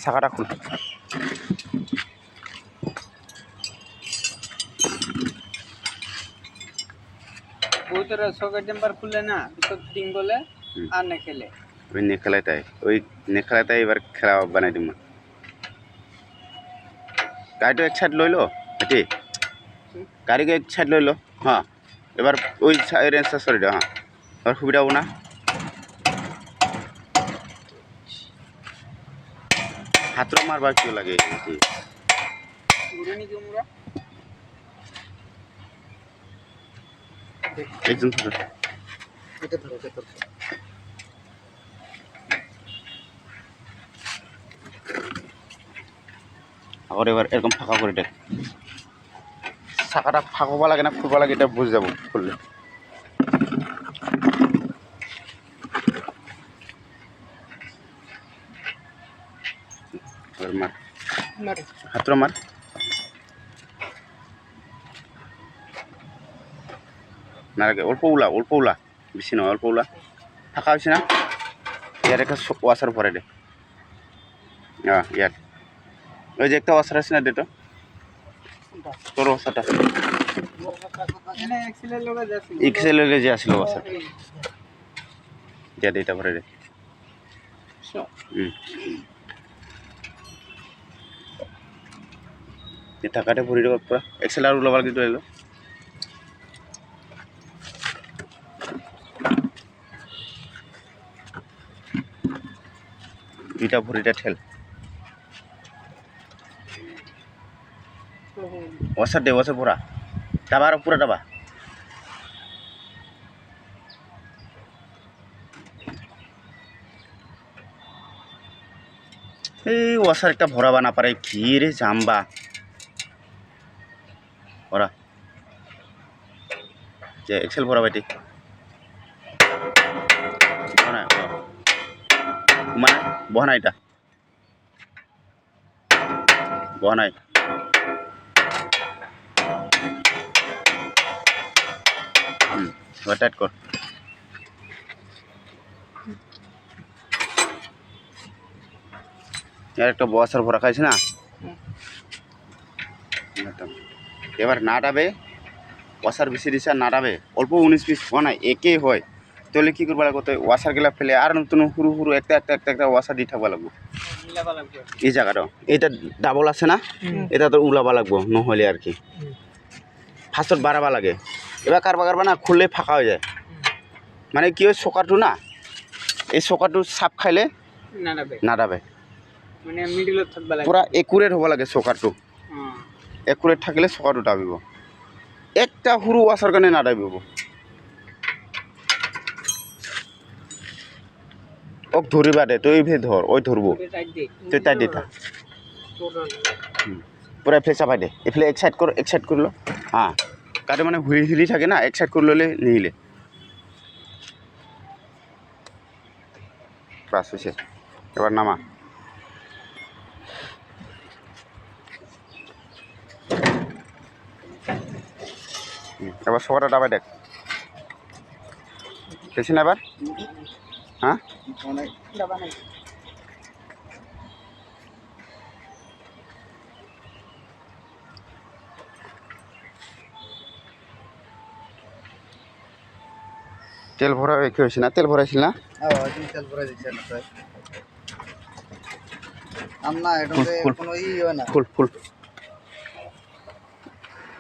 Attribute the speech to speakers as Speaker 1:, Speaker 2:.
Speaker 1: চাকাটা খুল।
Speaker 2: বহুতরা socket jumper খুলে না তো ফিটিং করলে আর না খেলে
Speaker 1: ওই নেখেলাটাই এবার খেলা বানাই দিম। গাড়িটা এক সাইড লইল এটি গাড়িকে এক সাইড লইল। হ্যাঁ এবার ওই রেঞ্জটা সরি দে। হ্যাঁ এবার সুবিধা হবো না। হাতর মারবা কিয় লাগে এটি
Speaker 2: উড়ে নি তোমরা
Speaker 1: একজন
Speaker 2: এটা ধরো এটা ধরো
Speaker 1: আবার এবার এরকম ফাঁকা করে দেখ। চাকাটা ফাঁকবা লাগে না খুলবা লাগে এটা বুঝে যাব খুললে। মার হাতর মার। না লাগে অল্প উলা বেশি নয় অল্প উলা ফাঁকা হয়েছে না। ইয়ার একটা ওয়াশার ভরে দে। হ্যাঁ ইয়ার ওই যে একটা ওয়াশার আছে না ডেটো তোর ওয়াশারটা এক্সেলের যে আসলো ওয়াশার দিয়া দে এটা ভরে দে। টাকাটা ভরি দেবো পুরা এক্সেল আর উলাবার কিন্তু এলো দুইটা ভরিটা ঠেল। ওয়াশার দে ওয়াশার ভরা ডাবা আর পুরা ডাবা। এই ওয়াশার একটা ভরাবা না পারে কি রে জাম্বা ভরা যে এক্সেল ভরা বাইটি মানে বহনা এটা বহনাই টাইট কর। আর একটা বসার ভরা খাইছে না এবার না ডাবে ওয়াশার বেশি দিছে আর না ডাবে অল্প 19 পিস হয় না একে হয় তাহলে কী করবা লাগবো তো ওয়াশার গেলা ফেলে আর নতুন হুরু একটা ওয়াশার দিয়ে থাকবা লাগবো এই জায়গাটা এইটা ডাবল আছে না এটা তো উলাবা লাগবো নহলে আর কি ফার্স্টত বাড়াবা লাগে। এবার কারবা না খুললে ফাঁকা হয়ে যায় মানে কি হয় চকাটো না এই চকাটো চাপ খাইলে না ডাবে
Speaker 2: মানে মিডিলত থাকবা লাগে
Speaker 1: পুরা একুরেট হ'ব লাগে চকাটো একুরেট থাকিলে চকাটো ডাবিব একটা সৰু ওয়াশার কাৰণে নাডাবিব। ওক ধরিবা দে তুই ভে ধর ওই ধরবো তুই তাই দে পুরা এফালে চাপাই দে এফালে এক সাইড করলো। হ্যাঁ কাটে মানে হিলি থাকে না এক সাইড করে ললে নিহিলে বাস হয়েছে। এবার নামা এবার সকাটা ডাবাই দেখ দেখছি না এবার। হ্যাঁ তেল ভরা কি হয়েছে না তেল ভরাইছিল না
Speaker 2: তেল ভরা দিচ্ছে না আমরা এটা কোনো ই হয় না
Speaker 1: ফুল